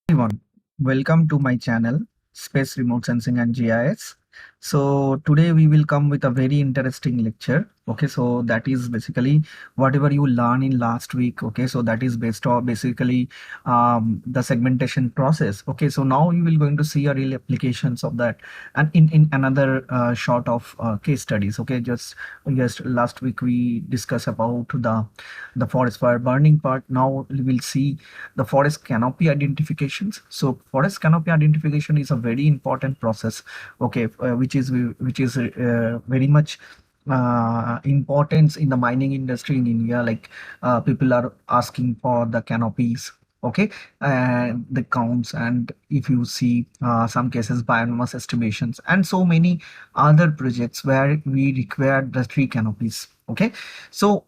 Everyone, welcome to my channel Space Remote Sensing and GIS. So today we will come with a very interesting lecture. Okay, so that is basically whatever you learn in last week. Okay, so that is based on basically the segmentation process. Okay, so now you will going to see a real applications of that, and in another short of case studies. Okay, just last week we discussed about the forest fire burning part. Now we will see the forest canopy identifications. So forest canopy identification is a very important process, okay, which is very much importance in the mining industry in India. Like people are asking for the canopies, okay, and the counts, and if you see some cases biomass estimations and so many other projects where we require the tree canopies. Okay, so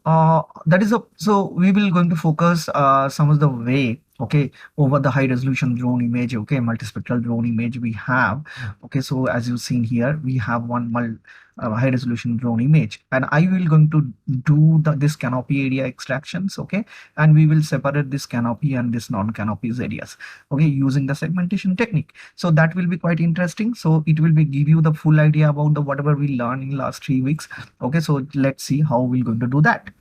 that is a so we will going to focus some of the way, okay, over the high resolution drone image, okay, multispectral drone image we have. Okay, so as you've seen here, we have one high resolution drone image, and I will going to do this canopy area extractions, okay, and we will separate this canopy and this non-canopies areas, okay, using the segmentation technique. So that will be quite interesting. So it will be give you the full idea about the whatever we learned in last 3 weeks. Okay, so let's see how we're going to do that.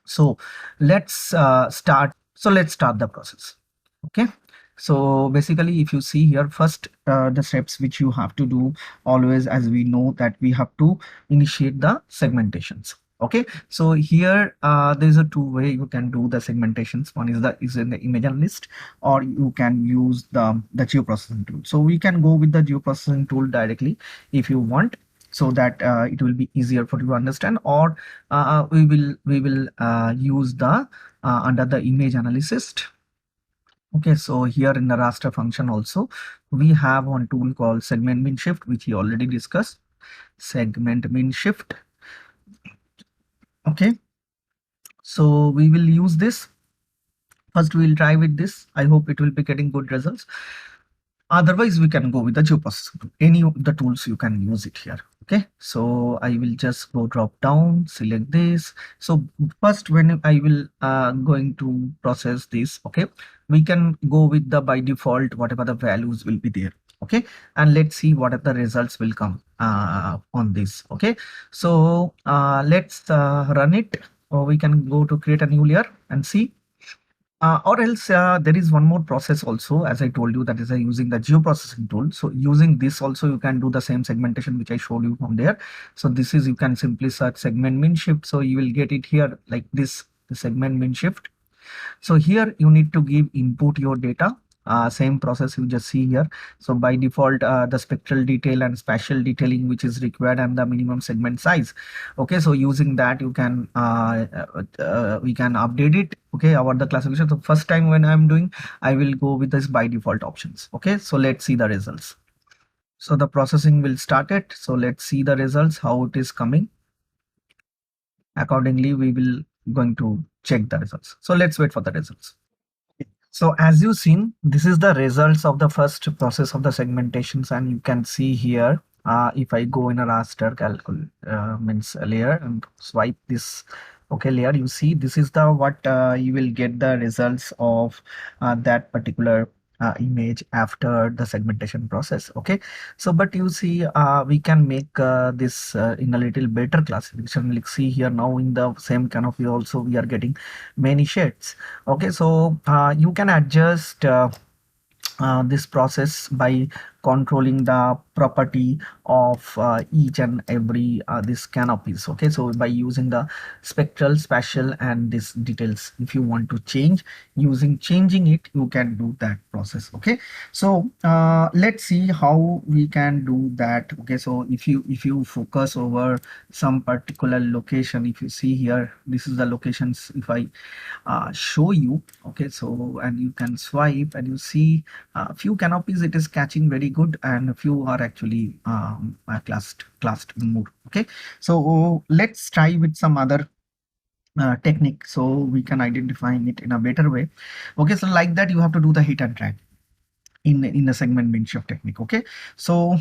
So let's start the process. Okay, so basically if you see here, first the steps which you have to do always, as we know that we have to initiate the segmentations. Okay, so here there's a two way you can do the segmentations. One is in the image analyst, or you can use the geoprocessing tool. So we can go with the geoprocessing tool directly if you want, so that it will be easier for you to understand, or we will use the under the image analysis. Okay, so here in the raster function also we have one tool called segment mean shift, which we already discussed. Segment mean shift. Okay, so we will use this. First we will try with this. I hope it will be getting good results. Otherwise we can go with the geoprocessing tool. Any of the tools you can use it here. Okay, so I will just go drop down, select this. So first, when I will going to process this, okay, we can go with the by default whatever the values will be there. Okay, and let's see what are the results will come on this. Okay, so let's run it, or we can go to create a new layer and see. Or else there is one more process also, as I told you, that is using the geoprocessing tool. So using this also you can do the same segmentation which I showed you from there. So this is, you can simply search segment mean shift. So you will get it here like this, the segment mean shift. So here you need to give input your data. Same process you just see here. So by default the spectral detail and spatial detailing which is required, and the minimum segment size. Okay, so using that you can we can update it, okay, about the classification. So first time when I'm doing, I will go with this by default options. Okay, so let's see the results. So the processing will start it. So let's see the results, how it is coming. Accordingly we will going to check the results. So let's wait for the results. So as you've seen, this is the results of the first process of the segmentations, and you can see here, if I go in a raster means a layer and swipe this, okay, layer, you see this is the what you will get the results of that particular image after the segmentation process. Okay, so but you see we can make this in a little better classification. Like see here, now in the same canopy also we are getting many shades. Okay, so you can adjust this process by controlling the property of each and every this canopies. Okay, so by using the spectral, spatial, and this details, if you want to change, using changing it, you can do that process. Okay, so let's see how we can do that. Okay, so if you focus over some particular location, if you see here, this is the locations. If I show you, okay, so and you can swipe and you see a few canopies it is catching very good, and a few are actually classed more. Okay, so let's try with some other technique, so we can identify it in a better way. Okay, so like that you have to do the hit and drag in the segment mean shift technique. Okay, so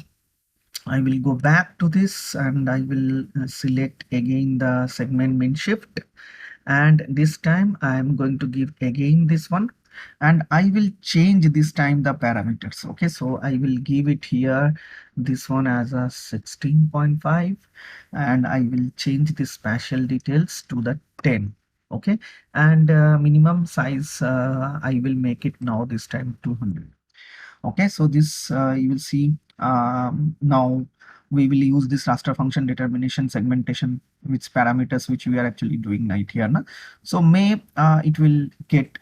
I will go back to this and I will select again the segment mean shift, and this time I am going to give again this one. and I will change this time the parameters. Okay, so I will give it here this one as a 16.5, and I will change the spatial details to the 10. Okay, and minimum size I will make it now this time 200. Okay, so this you will see now we will use this raster function determination segmentation with parameters which we are actually doing right here now. So may it will get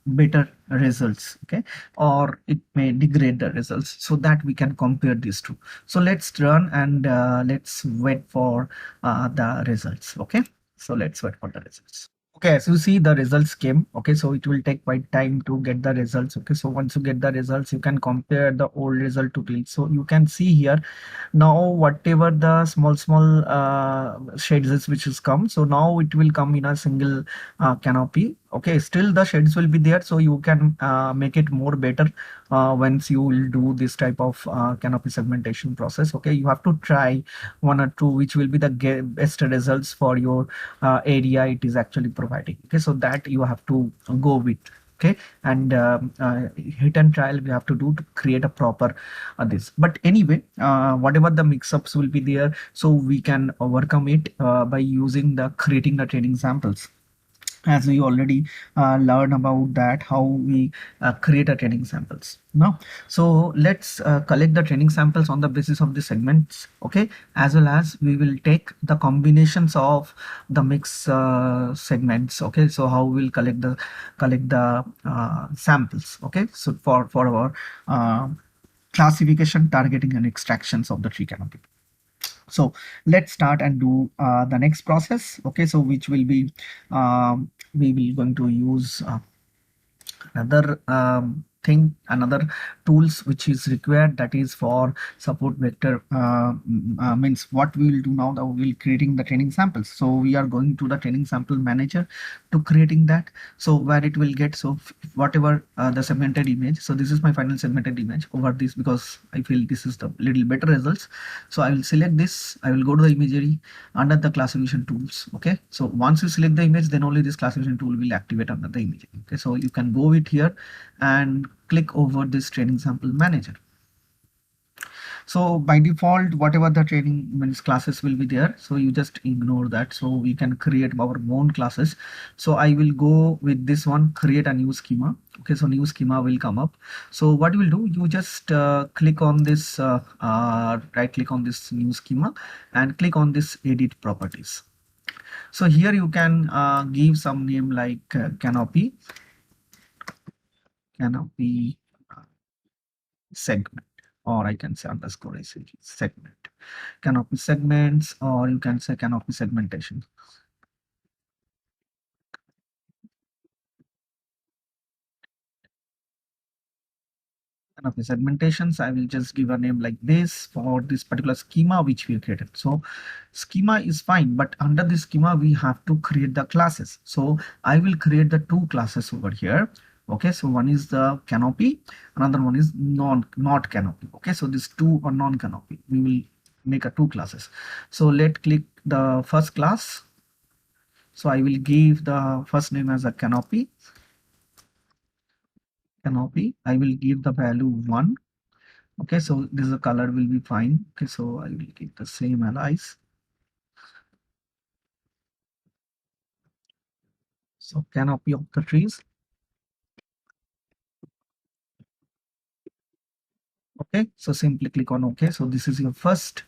better results, okay, or it may degrade the results, so that we can compare these two. So let's run and let's wait for the results. Okay, so let's wait for the results. Okay, so you see the results came. Okay, so it will take quite time to get the results. Okay, so once you get the results, you can compare the old result to this. So you can see here now whatever the small shades is which is come, so now it will come in a single canopy. Okay, still the shades will be there, so you can make it more better once you will do this type of canopy segmentation process. Okay, you have to try one or two which will be the best results for your area it is actually providing. Okay, so that you have to go with. Okay, and hit and trial we have to do to create a proper this. But anyway, whatever the mix-ups will be there, so we can overcome it by using the creating the training samples, as we already learned about that how we create a training samples now. So let's collect the training samples on the basis of the segments. Okay, as well as we will take the combinations of the mix segments. Okay, so how we'll collect the samples. Okay, so for our classification, targeting, and extractions of the tree canopy. So let's start and do the next process. Okay, so which will be we will going to use another thing, another tools which is required, that is for support vector. Means what we will do now, that we will creating the training samples. So we are going to the training sample manager to creating that. So where it will get, so whatever the segmented image, so this is my final segmented image over this, because I feel this is the little better results. So I will select this, I will go to the imagery under the classification tools. Okay, so once you select the image, then only this classification tool will activate under the image. Okay, so you can go it here and click over this training sample manager. So by default, whatever the training means classes will be there, so you just ignore that. So we can create our own classes. So I will go with this one, create a new schema. Okay, so new schema will come up. So what you will do, you just click on this right click on this new schema and click on this edit properties. So here you can give some name like canopy segment, or I can say underscore segment, canopy segments, or you can say canopy segmentation. Canopy segmentations, I will just give a name like this for this particular schema which we created. So schema is fine, but under this schema we have to create the classes. So I will create the two classes over here. Okay, so one is the canopy, another one is not canopy. Okay, so these two are non-canopy, we will make a two classes. So let click the first class. So I will give the first name as a canopy. I will give the value 1. Okay, so this is the color will be fine. Okay, so I will keep the same allies. So canopy of the trees. Okay, so simply click on OK. So this is your first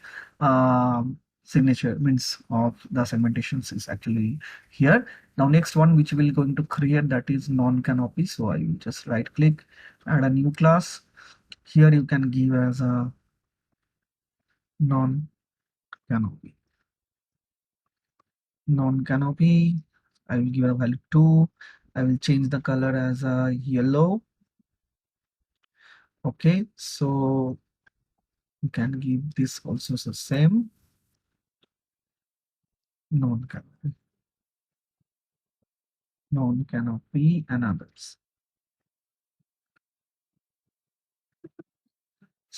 signature, means of the segmentations is actually here. Now next one which we're going to create, that is non-canopy. So I will just right click, add a new class. Here you can give as a non-canopy. Non-canopy, I will give a value 2. I will change the color as a yellow. Okay, so you can give this also the same, non-canopy, and others.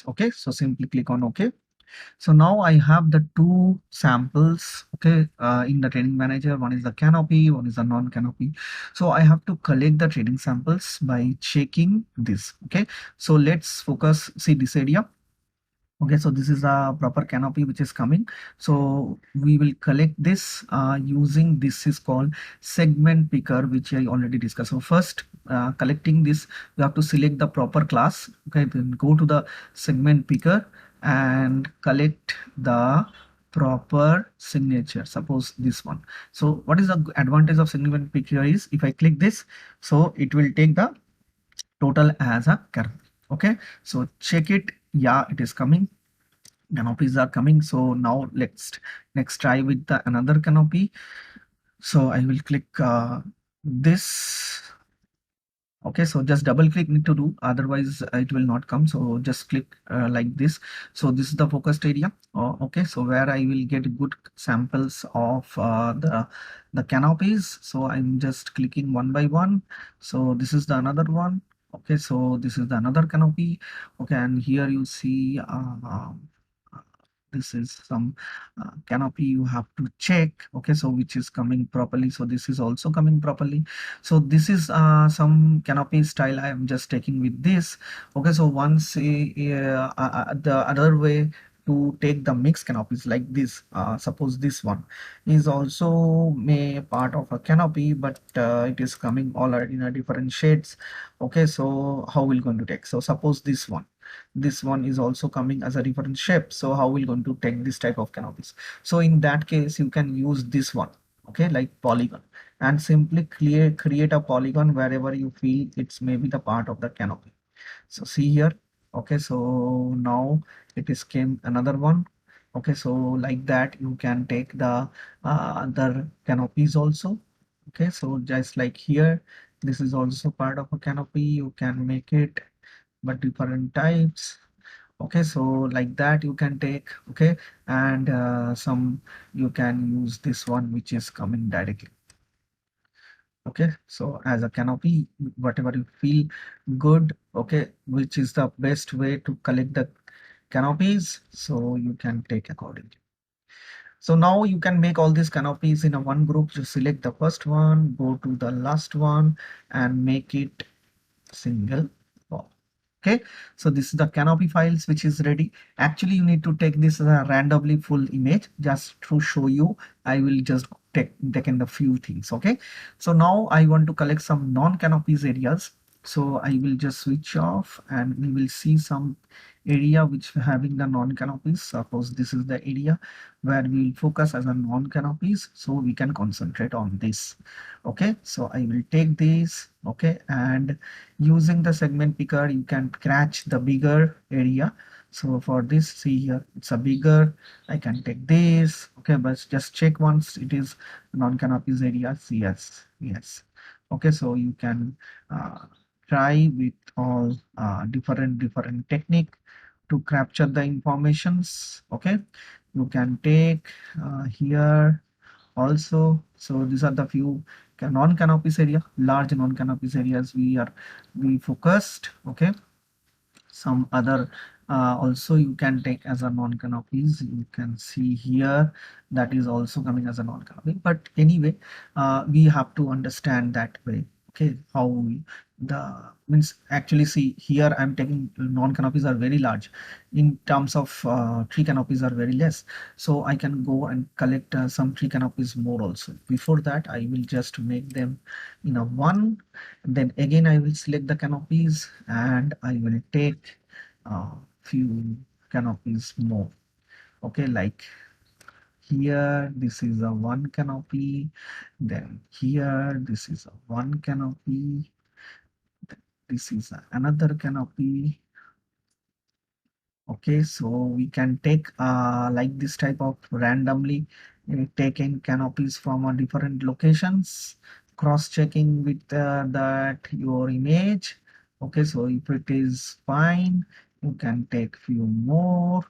Okay, so simply click on OK. So now I have the two samples, okay, in the training manager. One is the canopy, one is the non-canopy. So I have to collect the training samples by checking this, okay. So let's focus, see this area. Okay, so this is a proper canopy which is coming. So we will collect this using, this is called segment picker, which I already discussed. So first, collecting this, you have to select the proper class. Okay, then go to the segment picker and collect the proper signature. Suppose this one. So what is the advantage of segment picker is, if I click this, so it will take the total as a canopy. Okay, so check it. Yeah, it is coming, canopies are coming. So now let's next try with the another canopy. So I will click this. Okay, so just double click need to do, otherwise it will not come. So just click like this. So this is the focused area. Okay, so where I will get good samples of the canopies. So I'm just clicking one by one. So this is the another one. Okay, so this is the another canopy. Okay, and here you see this is some canopy you have to check. Okay, so which is coming properly. So this is also coming properly. So this is some canopy style I am just taking with this. Okay, so once the other way to take the mixed canopies like this, suppose this one is also may part of a canopy, but it is coming all are in a different shades. Okay, so how we're going to take, so suppose this one is also coming as a different shape. So how we're going to take this type of canopies? So in that case you can use this one, okay, like polygon, and simply create a polygon wherever you feel it's maybe the part of the canopy. So see here. Okay, so now it is came another one. Okay, so like that you can take the other canopies also. Okay, so just like here, this is also part of a canopy, you can make it but different types. Okay, so like that you can take. Okay, and some you can use this one which is coming directly. Okay, so as a canopy, whatever you feel good, okay, which is the best way to collect the canopies, so you can take accordingly. So now you can make all these canopies in a one group. Just select the first one, go to the last one and make it single wall. Okay, so this is the canopy files which is ready. Actually you need to take this as a randomly full image. Just to show you, I will just take in the few things. Okay, so now I want to collect some non-canopies areas. So I will just switch off and we will see some area which having the non-canopies. Suppose this is the area where we will focus as a non-canopies, so we can concentrate on this. Okay, so I will take this. Okay, and using the segment picker you can scratch the bigger area. So for this, see here, it's a bigger, I can take this. Okay, but just check once it is non-canopies areas. Yes, yes. Okay, so you can try with all different technique to capture the informations. Okay, you can take here also. So these are the few non-canopies area, large non-canopies areas we focused. Okay, some other also you can take as a non-canopies. You can see here that is also coming as a non-canopy, but anyway we have to understand that way. Okay, how the means actually, see here I'm taking non-canopies are very large in terms of tree canopies are very less. So I can go and collect some tree canopies more also. Before that I will just make them in a one, then again I will select the canopies and I will take few canopies more. Okay, like here this is a one canopy, then here this is a one canopy, this is another canopy. Okay, so we can take like this type of randomly taking canopies from different locations, cross-checking with that your image. Okay, so if it is fine, you can take few more.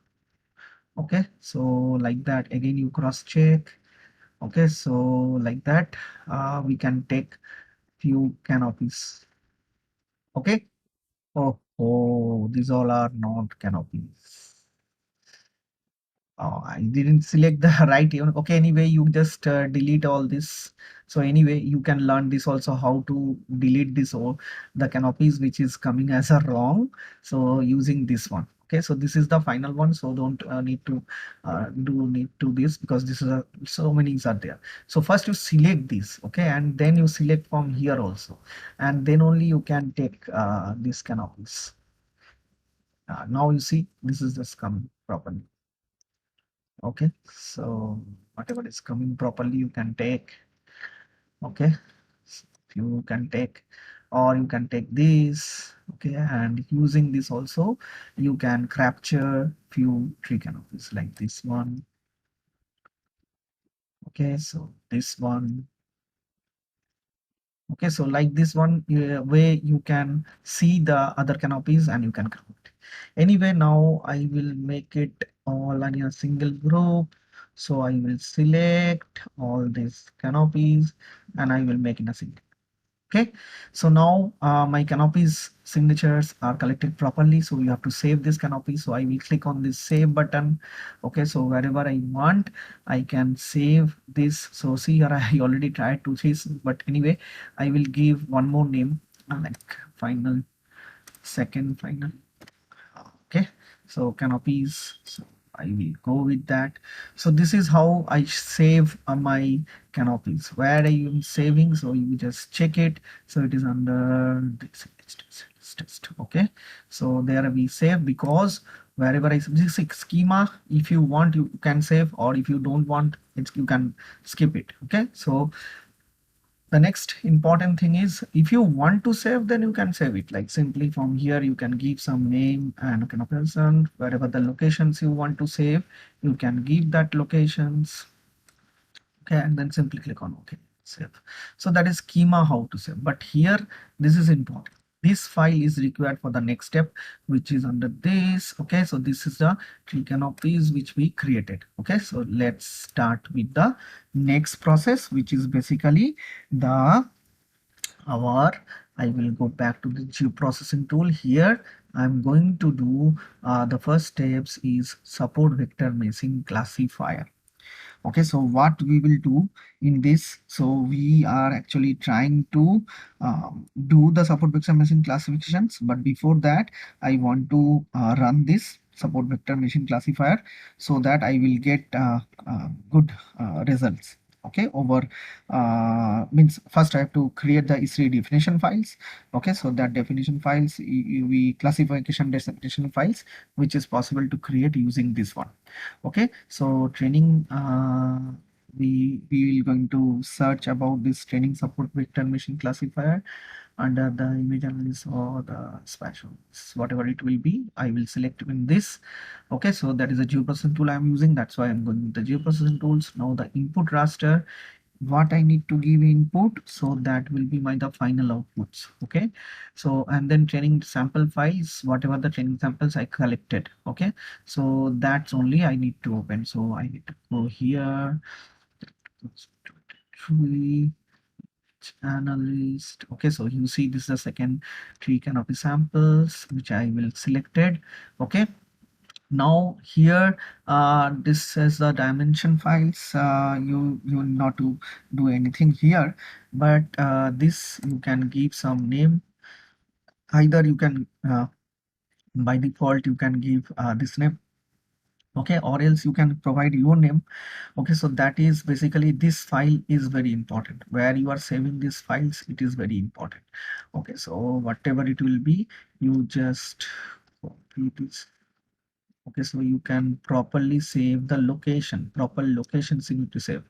Okay, so like that again you cross-check. Okay, so like that we can take few canopies. Okay. Oh, these all are not canopies. Oh, I didn't select the right even. Okay, anyway, you just delete all this. So anyway, you can learn this also how to delete this or the canopies which is coming as a wrong. So using this one. Okay, so this is the final one. So don't need to this because this is a so many are there. So first you select this, okay, and then you select from here also, and then only you can take these canopies. Now you see this is just coming properly. Okay, so whatever is coming properly you can take. Okay, you can take, or you can take this. Okay, and using this also you can capture few tree canopies like this one. Okay, so this one. Okay, so like this one way you can see the other canopies and you can create. Anyway, now I will make it all in a single group. So I will select all these canopies and I will make in a single. Okay, so now my canopies signatures are collected properly, so you have to save this canopy. So I will click on this save button. Okay, so wherever I want I can save this. So see here, I already tried to see, but anyway I will give one more name like final, second final. Okay, so canopies, so I will go with that. So this is how I save my canopies. Where I am saving, so you just check it. So it is under this test. Okay, so there we save, because wherever I this is schema, if you want you can save, or if you don't want it you can skip it. Okay, so the next important thing is, if you want to save, then you can save it like simply from here. You can give some name and kind of person, wherever the locations you want to save you can give that locations. Okay, and then simply click on OK, save. So that is schema how to save, but here this is important. This file is required for the next step, which is under this. Okay, so this is the tree canopies which we created. Okay, so let's start with the next process, which is basically the our I will go back to the geoprocessing tool. Here I'm going to do the first steps is support vector meshing classifier. Okay, so what we will do in this, so we are actually trying to do the support vector meshing classifications, but before that I want to run this support vector meshing classifier so that I will get good results. Okay, over means first I have to create the E3 definition files. Okay, so that definition files we classification definition files, which is possible to create using this one. Okay, so training we will going to search about this training support vector machine classifier under the image analysis or the spatial, whatever it will be. I will select in this. Okay, so that is a geoprocessing tool I'm using, that's why I'm going with the geoprocessing tools. Now the input raster, what I need to give input, so that will be my the final outputs. Okay, so and then training sample files, whatever the training samples I collected. Okay, so that's only I need to open. So I need to go here, tree analyst. Okay, so you see this is the second tree canopy samples which I will selected. Okay, now here this is the dimension files. You not to do anything here, but this you can give some name. Either you can by default you can give this name. Okay, or else you can provide your name. Okay, so that is basically this file is very important. Where you are saving these files, it is very important. Okay, so whatever it will be, you just copy this. Okay, so you can properly save the location, proper locations you need to save.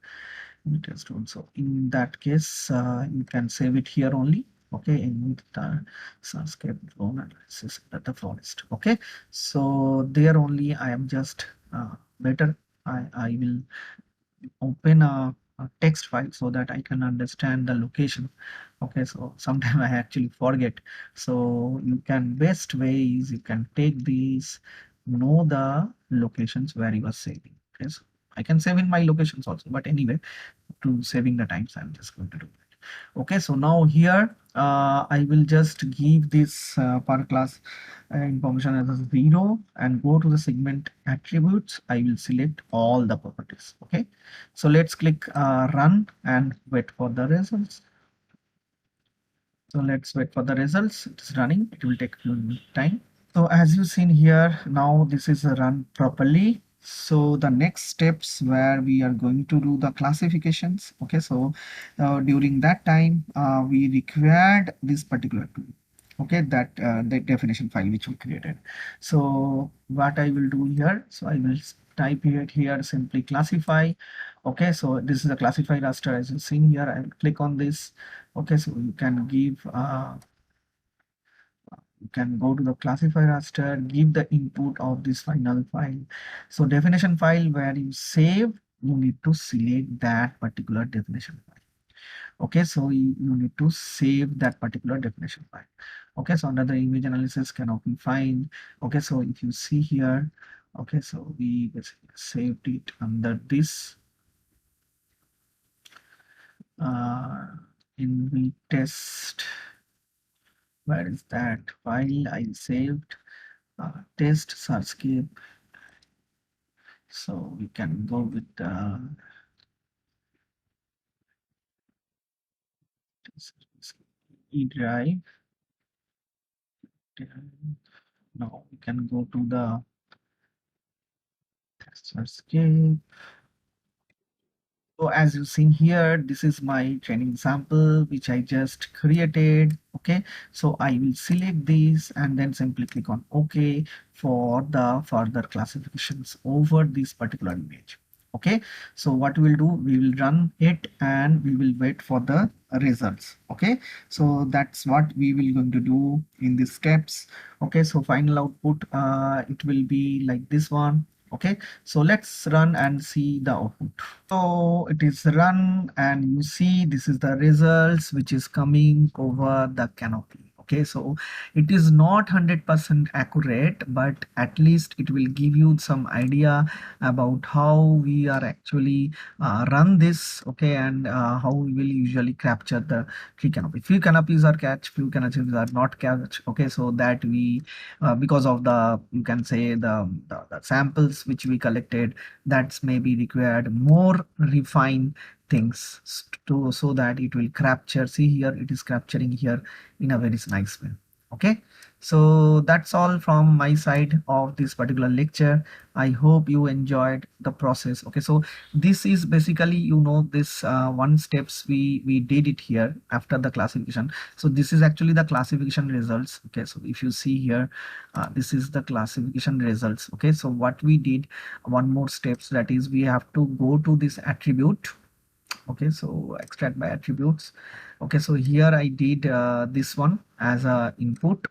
So in that case, you can save it here only. Okay, in the landscape drone analysis at the forest. Okay, so there only I am just better. I will open a text file so that I can understand the location. Okay, so sometimes I actually forget. So you can best way is you can take these, know the locations where you are saving. Okay, so I can save in my locations also, but anyway, to saving the times I'm just going to do it. Okay, so now here I will just give this per class information as a 0 and go to the segment attributes. I will select all the properties. Okay, so let's click run and wait for the results. So let's wait for the results. It is running. It will take a few time. So as you seen here, now this is run properly. So the next steps where we are going to do the classifications. Okay, so during that time, we required this particular tool. Okay, that the definition file which we created. So what I will do here, so I will type it here simply classify. Okay, so this is a classify raster as you seen here. I will click on this. Okay, so you can give you can go to the classify raster, give the input of this final file. So definition file where you save, you need to select that particular definition file. Okay, so you need to save that particular definition file. Okay, so under the image analysis cannot be find. Okay, so if you see here, okay, so we basically saved it under this ENVI test. Where is that file I saved? Test searchscape. So we can go with derive. Now we can go to the test searchscape. So as you see here, this is my training sample which I just created. Okay, so I will select this and then simply click on OK for the further classifications over this particular image. Okay, so what we'll do, we will run it and we will wait for the results. Okay, so that's what we will going to do in these steps. Okay, so final output it will be like this one. Okay, so let's run and see the output. So it is run and you see this is the results which is coming over the canopy. Okay, so it is not 100% accurate, but at least it will give you some idea about how we are actually run this. Okay, and how we will usually capture the tree canopy. Few canopies are catch, few canopies are not catch. Okay, so that we because of the, you can say, the samples which we collected, that's maybe required more refined things to, so that it will capture. See here, it is capturing here in a very nice way. Okay, so that's all from my side of this particular lecture. I hope you enjoyed the process. Okay, so this is basically, you know, this one steps we did it here after the classification. So this is actually the classification results. Okay, so if you see here, this is the classification results. Okay, so what we did, one more steps, that is we have to go to this attribute. Okay, so extract by attributes. Okay, so here I did this one as a input.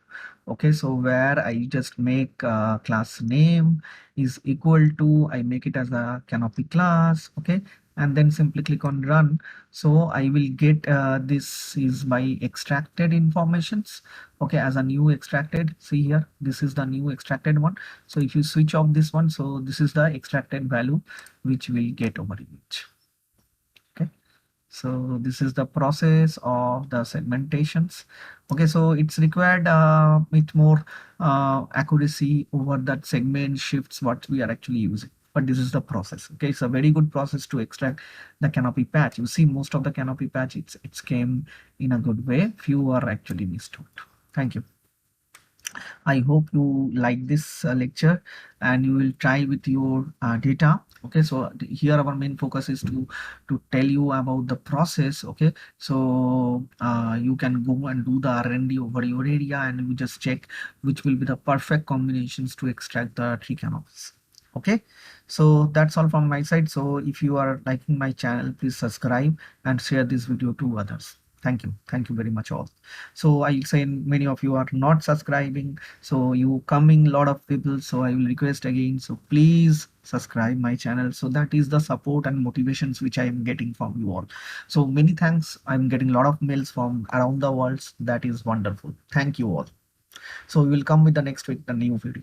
Okay, so where I just make class name is equal to, I make it as a canopy class. Okay, and then simply click on run. So I will get this is my extracted informations. Okay, as a new extracted. See here, this is the new extracted one. So if you switch off this one, so this is the extracted value which will get over image. Okay, so this is the process of the segmentations. Okay, so it's required with more accuracy over that segment shifts what we are actually using, but this is the process. Okay, it's a very good process to extract the canopy patch. You see most of the canopy patch, it's came in a good way, few are actually missed out. Thank you. I hope you like this lecture and you will try with your data. Okay, so here our main focus is to tell you about the process. Okay, so you can go and do the R&D over your area and you just check which will be the perfect combinations to extract the tree canopies. Okay, so that's all from my side. So if you are liking my channel, please subscribe and share this video to others. Thank you very much all. So I'll say many of you are not subscribing, so you coming a lot of people, so I will request again, so please subscribe my channel. So that is the support and motivations which I am getting from you all. So many thanks. I'm getting a lot of mails from around the world. That is wonderful. Thank you all. So we will come with the next week the new video.